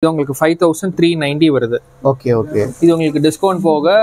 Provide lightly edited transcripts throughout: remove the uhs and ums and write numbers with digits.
இது உங்களுக்கு 5390 வருது. Okay okay. இது உங்களுக்கு டிஸ்கவுண்ட் போக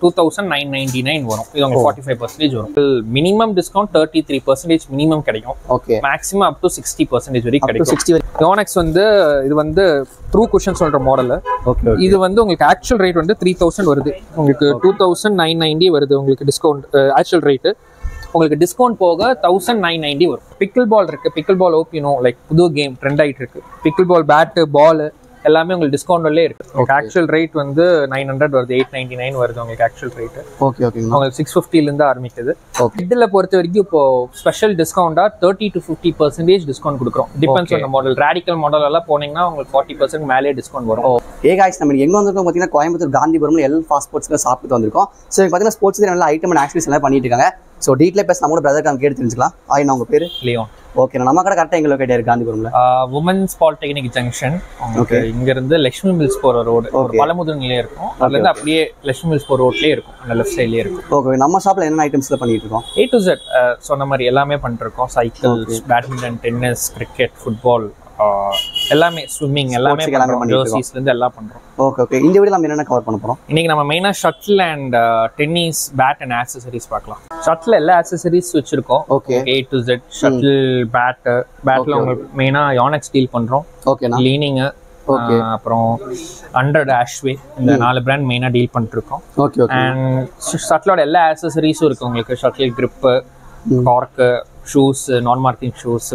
2999 வரும். இது உங்களுக்கு 45% வரும். மினிமம் டிஸ்கவுண்ட் 33% மினிமம் கிடைக்கும். ஓகே. மேக்ஸிமம் அப் டு 60% வரைக்கும் கிடைக்கும். 60 யோனெக்ஸ் வந்து இது வந்து த்ரூ குஷன் சொல்ற மாடல். ஓகே. இது வந்து உங்களுக்கு ஆக்சுவல் ரேட் வந்து 3000 வருது. உங்களுக்கு 2990 வருது உங்களுக்கு டிஸ்கவுண்ட் ஆக்சுவல் ரேட். உங்களுக்கு டிஸ்கவுண்ட் போக 1990 வரும். பிக்கிள் பால் இருக்கு. பிக்கிள் பால் ஓபினோ லைக் புது கேம் ட்ரெண்ட் ஆயிட்டு இருக்கு. பிக்கிள் பால் பேட்டு பால் எல்லாமே உங்களுக்கு டிஸ்கவுண்ட்லயே இருக்கு. ஆக்சுவல் ரேட் வந்து 900 வருது, 899 வருது உங்களுக்கு ஆக்சுவல் ரேட். Okay okay. உங்களுக்கு 650 ல இருந்து ஆரம்பிக்குது. கிட்ல பொறுத்த வரைக்கும் இப்போ ஸ்பெஷல் டிஸ்கவுண்டா 30 to 50% டிஸ்கவுண்ட் கொடுக்குறோம். Depends on the model. Radical model எல்லாம் போனீங்கன்னா உங்களுக்கு 40% மேலே டிஸ்கவுண்ட் வரும். ஏ गाइस, நம்ம எங்க வந்திருக்கோம் பாத்தீங்கன்னா கோயம்புத்தூர் காந்திபுரம்ல எல் ஃபாஸ்ட் ஃபுட்ஸ்ல சாப்பிட்டு வந்திருக்கோம். சோ இங்க பாத்தீங்கன்னா ஸ்போர்ட்ஸ் நல்ல ஐட்டம் அண்ட் ஆக்டிவிட்டீஸ் எல்லாம் பண்ணிட்டு இருக்காங்க. சோ டீடைலா பேச நம்மளோட பிரதர் காம் கேட்டு தெரிஞ்சுக்கலாம். நான் உங்க பேரு லியோன். ஓகே. நம்ம கடை கரெக்டா எங்க லொகேட் ஆயிருக்கு காந்திபுரம்ல? Women's polytechnic junction. உங்களுக்கு இங்க இருந்து லட்சுமி மில்ஸ் போற ரோடு ஒரு பழமுதிர்நிலையே இருக்கும். அதுல இருந்து அப்படியே லட்சுமி மில்ஸ் போற ரோட்லயே இருக்கும். அந்த லெஃப்ட் சைட்லயே இருக்கும். ஓகே. நம்ம ஷாப்ல என்ன ஐட்டம்ஸ்ல பண்ணிட்டு இருக்கோம்? A to Z சொன்ன மாதிரி எல்லாமே பண்ணிருக்கோம். Cycle, badminton, tennis, cricket, football, எல்லாமே ஸ்விம்மிங் எல்லாமே ஜெர்சிஸ்ல இருந்து எல்லாம் பண்றோம். Okay okay. இந்த வீடியோல நம்ம என்னென்ன கவர் பண்ண போறோம்? இன்னைக்கு நம்ம மெயினா shuttle and tennis bat and accessories பார்க்கலாம். ஷட்டில் எல்லா ஆக்சசரிஸ் வச்சிருக்கோம். Okay. A to Z shuttle பேட்ல உங்களுக்கு மெயினா யோனெக்ஸ் டீல் பண்றோம். ஓகேனா. லீனிங், அப்புறம் 100 ஆஷ்வே இந்த 4 பிராண்ட் மெயினா டீல் பண்ணிட்டு இருக்கோம். Okay okay. அண்ட் ஷட்டிலோட எல்லா ஆக்சசரிஸும் இருக்கு உங்களுக்கு. ஷட்டில் கிரிப், கார்க், ஷூஸ், நான் மார்க்கிங் ஷூஸ்,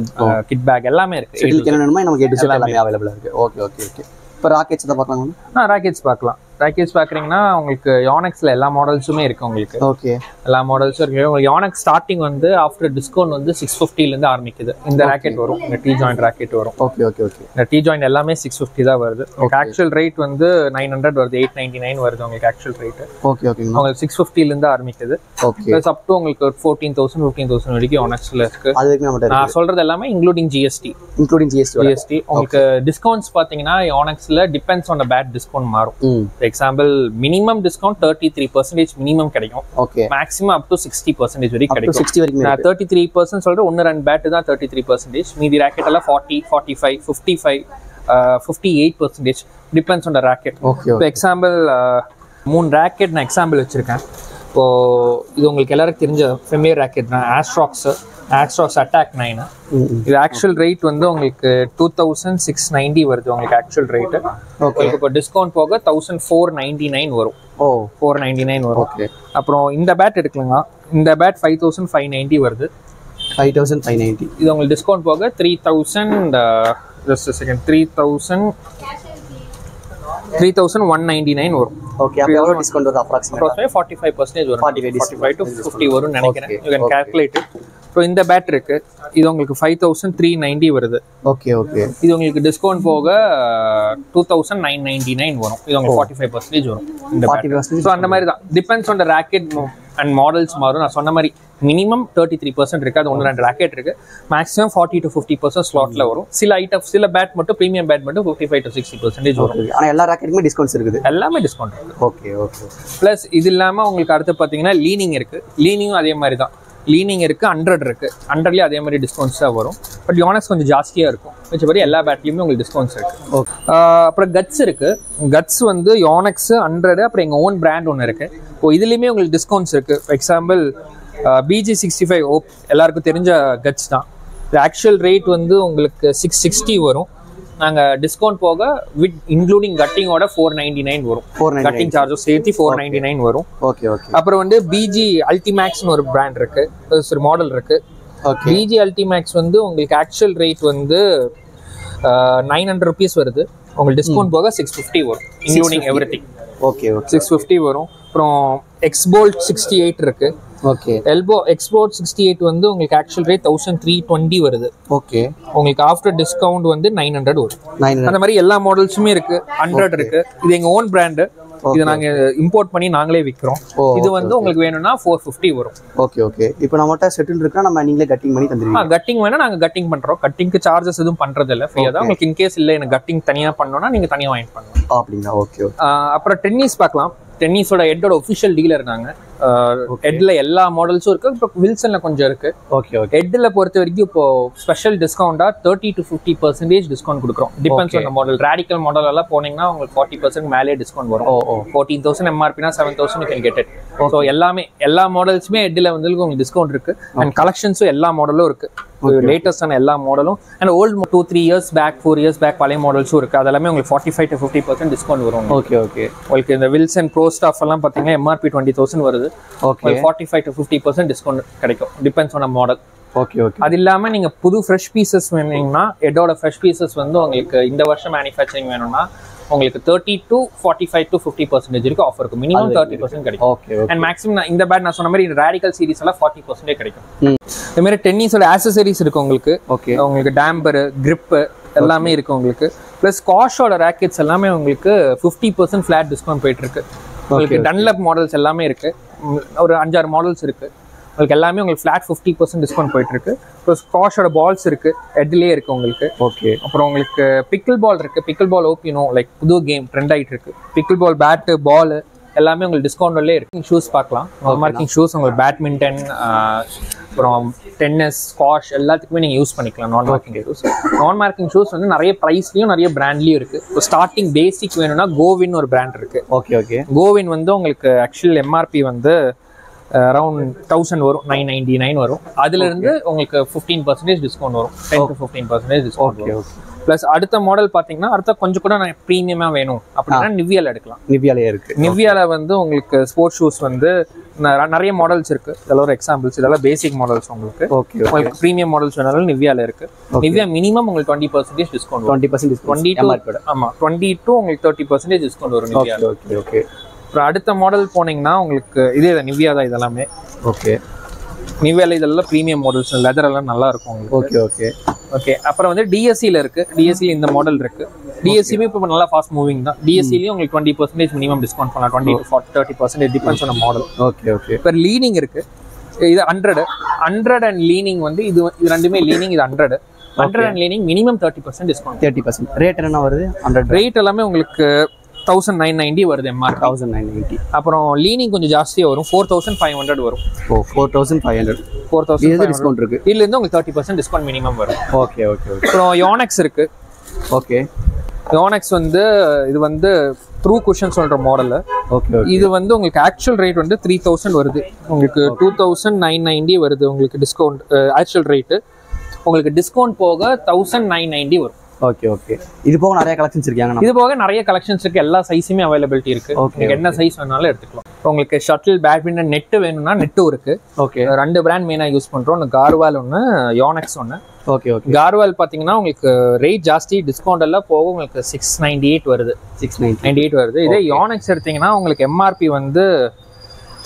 கிட் பேக் எல்லாமே இருக்கு. இதுக்கு என்ன வேணுமோ நமக்கு A to Z எல்லாமே அவைலபிளா இருக்கு. Okay okay okay. இப்போ ராக்கெட்ஸ் தான் பார்க்கலாம். ராக்கெட்ஸ் பார்க்கலாம். ராக்கெட்ஸ் பார்க்குறீங்கன்னா உங்களுக்கு யோனெக்ஸ்ல எல்லா மாடல்ஸுமே இருக்கு உங்களுக்கு. ஓகே. எல்லா மாடல்ஸும் இருக்கு. உங்களுக்கு யோனெக்ஸ் ஸ்டார்டிங் வந்து ஆஃப்டர் டிஸ்கவுண்ட் வந்து 650 ல இருந்து ஆரம்பிக்குது. இந்த ராக்கெட் வரும். இந்த டீ ஜாயிண்ட் ராக்கெட் வரும். Okay okay okay. இந்த டீ ஜாயிண்ட் எல்லாமே 650 தான் வருது. ஆக்சுவல் ரேட் வந்து 900 வருது, 899 வருது உங்களுக்கு ஆக்சுவல் ரேட். Okay okay. உங்களுக்கு 650 ல இருந்து ஆரம்பிக்குது. ஓகே. பிளஸ் அப் டு உங்களுக்கு 14000 15000 வரைக்கும் யோனெக்ஸ்ல இருக்கு. அதுக்கு நம்ம நான் சொல்றது எல்லாமே இன்க்ளூடிங் ஜிஎஸ்டி. உங்களுக்கு டிஸ்கவுண்ட்ஸ் பாத்தீங்கன்னா யோனெக்ஸ்ல depends on the bat discount மாறும். For example minimum discount 33% minimum கிடைக்கும். ஓகே. மேக்ஸிமம் அப் டு 60% வரைக்கும் கிடைக்கும். 60 வரைக்கும். நான் 33% சொல்றேன். 1-2 பேட் தான் 33%. மீதி ராக்கெட் எல்லாம் 40, 45, 55, 58% depends on the rocket. For example 3 rocket நான் எக்ஸாம்பிள் வச்சிருக்கேன். இப்போ இது உங்களுக்கு எல்லாருக்கும் தெரிஞ்ச ஃபெமிலியர் ராக்கெட் தான். ஆஸ்ட்ராக்ஸ் அட்டாக் 9. இது ஆக்சுவல் ரேட் வந்து உங்களுக்கு 2690 வருது உங்களுக்கு ஆக்சுவல் ரேட். ஓகே. இப்போ டிஸ்கவுண்ட் போக 1499 வரும். 499 வரும். ஓகே. அப்புறம் இந்த பேட் எடுக்கலங்க. இந்த பேட் 5590 வருது. 5590. இது உங்களுக்கு டிஸ்கவுண்ட் போக 3000 just a second 3199 வரும். ஓகே. அப்ப எவ்வளவு டிஸ்கவுண்ட் வரும் அப்ராக்ஸிமேட்டா? 45% வரும். 45 to 50 வரும் நினைக்கிறேன். you can calculate it. இப்போ இந்த பேட் இருக்கு. இது உங்களுக்கு 5390 வருது. Okay okay. இது உங்களுக்கு டிஸ்கவுண்ட் போக 2999 வரும். இது உங்களுக்கு 45% வரும் இந்த 40%. சோ அந்த மாதிரி தான் depends on the rocket and models மாறும். நான் சொன்ன மாதிரி மினிமம் 33% இருக்கு. அது 1-2 ராக்கெட் இருக்கு. மேக்ஸிமம் 40 to 50% ஸ்லாட்ல வரும். சில பேட் மட்டும் பிரீமியம் பேட் மட்டும் 55 to 60% வரும். ஆனா எல்லா ராக்கெட்டுமே டிஸ்கவுண்ட்ஸ் இருக்குது. எல்லாமே டிஸ்கவுண்ட் இருக்கு. Okay okay. பிளஸ் இது இல்லாம உங்களுக்கு அடுத்து பாத்தீங்கன்னா லீனிங் இருக்கு. லீனிங்கும் அதே மாதிரி தான். லீனிங் இருக்கு, 100 இருக்கு. 100லயே அதே மாதிரி டிஸ்கவுண்ட்ஸ் தான் வரும். பட் யோனெக்ஸ் கொஞ்சம் ஜாஸ்தியா இருக்கும். மிச்சபடி எல்லா பேட்லயுமே உங்களுக்கு டிஸ்கவுண்ட்ஸ் இருக்கு. அப்புறம் கட்ஸ் இருக்கு. கட்ஸ் வந்து யோனெக்ஸ் 100, அப்புறம் எங்க ஓன் பிராண்ட் ஒன்று இருக்கு. இப்போ இதுலயுமே உங்களுக்கு டிஸ்கவுண்ட்ஸ் இருக்கு. ஃபார் எக்ஸாம்பிள் BG65 எல்லாருக்கும் தெரிஞ்ச கட்ஸ் தான். ஆக்சுவல் ரேட் வந்து உங்களுக்கு 660 வரும். நாங்க டிஸ்கவுண்ட் போக வித் இன்க்ளூடிங் கட்டிங்கோட 499 வரும். கட்டிங் சார்ஜஸ் சேர்த்து 499 வரும். Okay okay. அப்புறம் வந்து BG அல்டிமேக்ஸ்னு ஒரு பிராண்ட் இருக்கு, ஒரு மாடல் இருக்கு. BG அல்டிமேக்ஸ் வந்து உங்களுக்கு ஆக்சுவல் ரேட் வந்து 900 rupees வருது. உங்களுக்கு டிஸ்கவுண்ட் போக 650 வரும் இன்க்ளூடிங் எவ்ரிதிங். Okay okay. 650 வரும். அப்புறம் எக்ஸ்போல்ட் 68 இருக்கு. ஓகே. எக்ஸ்போர்ட் 68 வந்து உங்களுக்கு ஆக்சுவல் ரேட் 1320 வருது. ஓகே. உங்களுக்கு ஆஃப்டர் டிஸ்கவுண்ட் வந்து 900 வரும். 900. அந்த மாதிரி எல்லா மாடல்ஸுமே இருக்கு. 100 இருக்கு. இது எங்க ஓன் பிராண்ட். இது நாங்க இம்போர்ட் பண்ணி நாங்களே விக்கிறோம். இது வந்து உங்களுக்கு வேணும்னா 450 வரும். Okay okay. இப்போ நம்மட்ட செட்டில் இருக்கா, நம்ம நீங்களே கட்டிங் பண்ணி தந்துருவீங்க? கட்டிங் வேணா நாங்க கட்டிங் பண்றோம். கட்டிங்க்கு சார்ஜஸ் எதுவும் பண்றது இல்ல, ஃப்ரீயா தான். உங்களுக்கு இன் கேஸ் இல்ல எனக்கு கட்டிங் தனியா பண்ணனும்னா நீங்க தனியா வாங்கி பண்ணலாம். அப்படிங்களா? Okay okay. அப்புறம் டென்னிஸ் பார்க்கலாம். டென்னிஸோட ஹெட்டோட ஒஃபிஷியல் டீலர் நாங்க. ஹெட்ல எல்லா மாடல்ஸும் இருக்கு. இப்போ வில்சன்ல கொஞ்சம் இருக்கு. Okay okay. ஹெட்ல பொறுத்த வரைக்கும் இப்போ ஸ்பெஷல் டிஸ்கவுண்டா 30 to 50% டிஸ்கவுண்ட் கொடுக்குறோம். Depends on model. Radical model எல்லாம் போனீங்கன்னா உங்களுக்கு 40% மேலே டிஸ்கவுண்ட் வரும். 14,000 MRP னா 7,000 you can get it. So எல்லாமே எல்லா மாடல்ஸுமே ஹெட்ல வந்து உங்களுக்கு டிஸ்கவுண்ட் இருக்கு. அண்ட் கலெக்ஷன்ஸும் எல்லா மாடலும் இருக்கு. லேட்டஸ்டான எல்லா மாடலும் and old 2-3 years back 4 years back பழைய மாடல்ஸும் இருக்கு. அதெல்லாமே உங்களுக்கு 45 to 50% டிஸ்கவுண்ட் வரும். Okay okay. உங்களுக்கு இந்த வில்சன் ப்ரோ ஸ்டாஃப் எல்லாம் பார்த்தீங்கன்னா MRP 20,000 வருது. ஓகே. 45 to 50% டிஸ்கவுண்ட் கிடைக்கும். Depends on model. Okay okay. அது இல்லாம நீங்க புது ஃப்ரெஷ் பீசஸ் வேணும்னா ஹெட்டோட ஃப்ரெஷ் பீசஸ் வந்து உங்களுக்கு இந்த வருஷம் மேனுஃபேக்சரிங் வேணும்னா உங்களுக்கு 30 to 45 to 50% வரைக்கும் ஆஃபர் இருக்கும். மினிமம் 30% கிடைக்கும். ஓகே. அண்ட் மேக்ஸிமம் இந்த பேட் நான் சொன்ன மாதிரி ராடிக்கல் சீரிஸ் எல்லாம் 40% கிடைக்கும். இந்த மாதிரி டென்னிஸோட ஆக்சசரிஸ் இருக்கு உங்களுக்கு. ஓகே. உங்களுக்கு டேம்பர், கிரிப் எல்லாமே இருக்கு உங்களுக்கு. பிளஸ் ஸ்குவாஷோட ராக்கெட்ஸ் எல்லாமே உங்களுக்கு 50% ஃபிளாட் டிஸ்கவுண்ட் போயிட்டு இருக்கு. உங்களுக்கு டன்லப் மாடல்ஸ் எல்லாமே இருக்கு. ஒரு 5-6 மாடல்ஸ் இருக்கு. உங்களுக்கு எல்லாமே உங்களுக்கு ஃபிளாட் 50% டிஸ்கவுண்ட் போயிட்டு இருக்கு. இப்போ ஸ்குவாஷோட பால்ஸ் இருக்கு. ஹெட்லயே இருக்கு உங்களுக்கு. ஓகே. அப்புறம் உங்களுக்கு பிக்கிள் பால் இருக்கு. பிக்கிள் பால் ஓபினோ லைக் புது கேம் ட்ரெண்ட் ஆயிட்டு இருக்கு. பிக்கிள் பால் பேட்டு பால் எல்லாமே உங்களுக்கு டிஸ்கவுண்ட்லயே இருக்கு. ஷூஸ் பார்க்கலாம். மார்க்கிங் ஷூஸ் உங்களுக்கு பேட்மிண்டன், அப்புறம் டென்னிஸ், ஸ்குவாஷ் எல்லாத்துக்குமே நீங்க யூஸ் பண்ணிக்கலாம். நான் மார்க்கிங் ஷூஸ். நான் மார்க்கிங் ஷூஸ் வந்து நிறைய பிரைஸ்லயும் நிறைய பிராண்ட்லயும் இருக்கு. இப்போ ஸ்டார்டிங் பேசிக் வேணும்னா கோவின் ஒரு பிராண்ட் இருக்கு. Okay okay. கோவின் வந்து உங்களுக்கு ஆக்சுவல் MRP வந்து அரௌண்ட் 1000 வரும். 999 வரும். அதுல இருந்து உங்களுக்கு 15% டிஸ்கவுண்ட் வரும். 10 to 15% டிஸ்கவுண்ட் வரும். பிளஸ் அடுத்த மாடல் பாத்தீங்கன்னா அடுத்த கொஞ்சம் கூட ப்ரீமியமா வேணும் அப்படின்னா நிவியால எடுக்கலாம். நிவியாலே இருக்கு. நிவியால வந்து உங்களுக்கு ஸ்போர்ட்ஸ் ஷூஸ் வந்து நிறைய மாடல்ஸ் இருக்கு. இதெல்லாம் ஒரு எக்ஸாம்பிள்ஸ். இதெல்லாம் பேசிக் மாடல்ஸ் உங்களுக்கு. ஓகே. உங்களுக்கு ப்ரீமியம் மாடல்ஸ் வேணாலும் நிவியால இருக்கு. நிவியா மினிமம் உங்களுக்கு 20% டிஸ்கவுண்ட். 20% டிஸ்கவுண்ட். 20 ஆமா 20 to உங்களுக்கு 30% டிஸ்கவுண்ட் வரும் நிவியால. Okay okay. அப்புறம் அடுத்த மாடல் போனீங்கன்னா உங்களுக்கு இதே நிவியா தான் இதெல்லாமே. ஓகே. நிவியால இதெல்லாம் ப்ரீமியம் மாடல்ஸ். லெதர் எல்லாம் நல்லா இருக்கும் உங்களுக்கு. Okay okay okay. அப்புறம் வந்து டிஎஸ்சியில் இருக்கு. டிஎஸ்சியில் இந்த மாடல் இருக்கு. டிஎஸ்சியுமே இப்போ நல்லா ஃபாஸ்ட் மூவிங் தான். டிஎஸ்சிலையும் உங்களுக்கு 20% மினிமம் டிஸ்கவுண்ட் பண்ணலாம். 20 to 30% depends on model. Okay okay. இப்போ லீனிங் இருக்கு. இது 100 அண்ட் லீனிங் வந்து இது ரெண்டுமே லீனிங். இது 100 and leaning minimum 30% discount. 30%. Rate என்ன வருது? 100 ரேட் எல்லாமே உங்களுக்கு 1990 வருது. MRP 1990. அப்புறம் லீனிங் கொஞ்சம் ஜாஸ்தியா வரும். 4500 வரும். ஓ 4500. 4000 டிஸ்கவுண்ட் இருக்கு. இதுல இருந்து உங்களுக்கு 30% டிஸ்கவுண்ட் மினிமம் வரும். Okay okay okay. அப்புறம் யோனெக்ஸ் இருக்கு. ஓகே. யோனெக்ஸ் வந்து இது வந்து த்ரூ குஷன் சொல்ற மாடல். ஓகே. இது வந்து உங்களுக்கு ஆக்சுவல் ரேட் வந்து 3000 வருது. உங்களுக்கு 2990 வருது உங்களுக்கு டிஸ்கவுண்ட் ஆக்சுவல் ரேட். உங்களுக்கு டிஸ்கவுண்ட் போக 1990 வரும். Okay okay. இது போக நிறைய கலெக்ஷன்ஸ் இருக்காங்க. இது போக நிறைய கலெக்ஷன்ஸ் இருக்கு. எல்லா சைஸுமே அவைலபிலிட்டி இருக்கு. உங்களுக்கு என்ன சைஸ் வேணாலும் எடுத்துக்கலாம். உங்களுக்கு ஷட்டில், பேட்மிண்டன், நெட் வேணும்னா நெட்டும் இருக்கு. ஓகே. 2 பிராண்ட் மெயினா யூஸ் பண்றோம். ஒன்று கார்வால், ஒன்று யோனெக்ஸ் ஒன்று. Okay okay. கார்வால் பாத்தீங்கன்னா உங்களுக்கு ரேட் ஜாஸ்தி. டிஸ்கவுண்ட் எல்லாம் போக உங்களுக்கு 698 வருது. 698 வருது. இதே யோனெக்ஸ் எடுத்தீங்கன்னா உங்களுக்கு MRP வந்து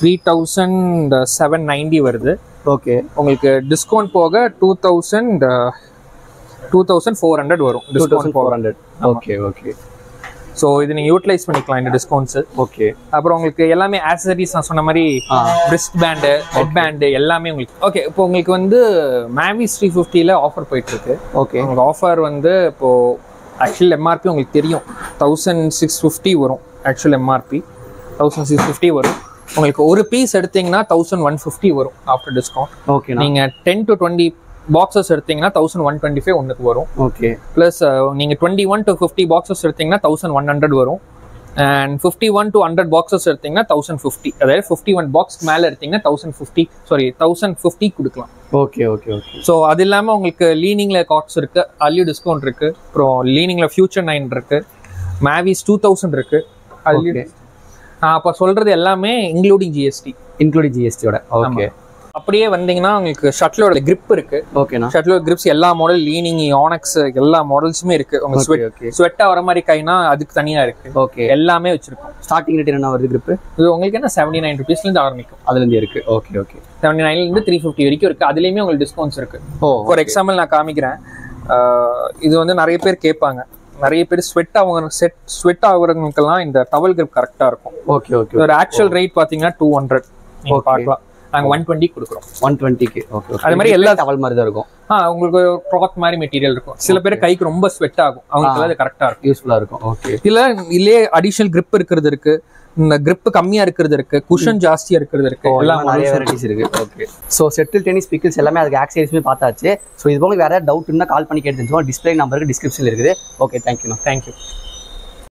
3790 வருது. ஓகே. உங்களுக்கு டிஸ்கவுண்ட் போக 2400 வரும். 2400. Okay okay. ஸோ இது நீங்கள் யூட்டிலைஸ் பண்ணிக்கலாம் இந்த டிஸ்கவுண்ட்ஸு. ஓகே. அப்புறம் உங்களுக்கு எல்லாமே ஆக்சசரிஸ் நான் சொன்ன மாதிரி ரிஸ்ட் பேண்டு, ஹெட் பேண்டு எல்லாமே உங்களுக்கு. ஓகே. இப்போ உங்களுக்கு வந்து மேவிஸ் 350ல ஆஃபர் போயிட்டு இருக்கு. ஓகே. உங்களுக்கு ஆஃபர் வந்து இப்போ ஆக்சுவல் MRP உங்களுக்கு தெரியும் 1650 வரும். ஆக்சுவல் MRP 1650 வரும். உங்களுக்கு ஒரு பீஸ் எடுத்தீங்கன்னா 1150 வரும் ஆஃப்டர் டிஸ்கவுண்ட். ஓகே. நீங்கள் 10 to 20 பாக்ஸஸ் எடுத்தீங்கன்னா 1125 ஒன்றுக்கு வரும். ஓகே. ப்ளஸ் நீங்கள் 21 to 50 பாக்ஸஸ் எடுத்தீங்கன்னா 1100 வரும். அண்ட் 51 to 100 பாக்ஸஸ் எடுத்தீங்கன்னா 1050. அதாவது 51 பாக்ஸ் மேலே எடுத்தீங்கன்னா 1050 கொடுக்கலாம். Okay okay okay. ஸோ அது இல்லாமல் உங்களுக்கு லீனிங்ல கார்ட்ஸ் இருக்கு. அதுலேயும் டிஸ்கவுண்ட் இருக்கு. அப்புறம் லீனிங்ல ஃபியூச்சர் 9 இருக்கு. மேவிஸ் 2000 இருக்கு. அதுலேயும் அப்போ சொல்றது எல்லாமே இன்க்ளூடிங் ஜிஎஸ்டியோட. ஓகே. அப்படியே வந்தீங்கன்னா உங்களுக்கு ஷட்டிலோட கிரிப் இருக்கு. ஓகேண்ணா. ஷட்டிலோட கிரிப்ஸ் எல்லா மாடல், லீனிங், யோனெக்ஸ் எல்லா மாடல்ஸுமே இருக்கு. உங்களுக்கு ஸ்வெட்டா வர மாதிரி கைனா அதுக்கு தனியா இருக்கு. ஓகே. எல்லாமே வச்சிருக்கோம். ஸ்டார்டிங் ரேட் என்ன வருது கிரிப்? இது உங்களுக்கு என்ன 79 rupeesல இருந்து ஆரம்பிக்கும். அதுல இருந்து இருக்கு. Okay okay. 79ல இருந்து 350 வரைக்கும் இருக்கு. அதுலயுமே உங்களுக்கு டிஸ்கவுண்ட்ஸ் இருக்கு. ஃபார் எக்ஸாம்பிள் நான் காமிக்கிறேன். இது வந்து நிறைய பேர் கேட்பாங்க. நிறைய பேர் ஸ்வெட் ஆகுறவங்களுக்கெல்லாம் இந்த டவல் கிரிப் கரெக்டா இருக்கும். Okay okay. ஒரு ஆக்சுவல் ரேட் பாத்தீங்கன்னா 200 நீங்க பார்க்கலாம். நாங்க 120 கொடுக்குறோம். 120க்கு. ஓகே. அதே மாதிரி எல்லா டவல் மாதிரி தான் இருக்கும். உங்களுக்கு கிளாத் மாதிரி மெட்டீரியல் இருக்கும். சில பேர் கைக்கு ரொம்ப ஸ்வெட் ஆகும். அவங்களுக்கு அது கரெக்டா இருக்கும். யூஸ்ஃபுல்லா இருக்கும். ஓகே. இதுல அடிஷனல் கிரிப் இருக்கிறது இருக்கு. இந்த grip கம்மியா இருக்கிறது இருக்கு, குஷன் ஜாஸ்தியா இருக்கிறது இருக்கு, எல்லாம் நிறைய வெரைட்டிஸ் இருக்கு. Okay, so settle tennis pickles எல்லாமே அதுக்கு ஆக்சரிஸுமே பார்த்தாச்சு. ஸோ இது போல வேற டவுட் இருந்தால் கால் பண்ணி கேட்டு தெரிஞ்சுக்கோங்க. டிஸ்பிளே நம்பருக்கு டிஸ்கிரிப்ஷனில் இருக்குது. ஓகே, தேங்க்யூண்ணா. தேங்க்யூ.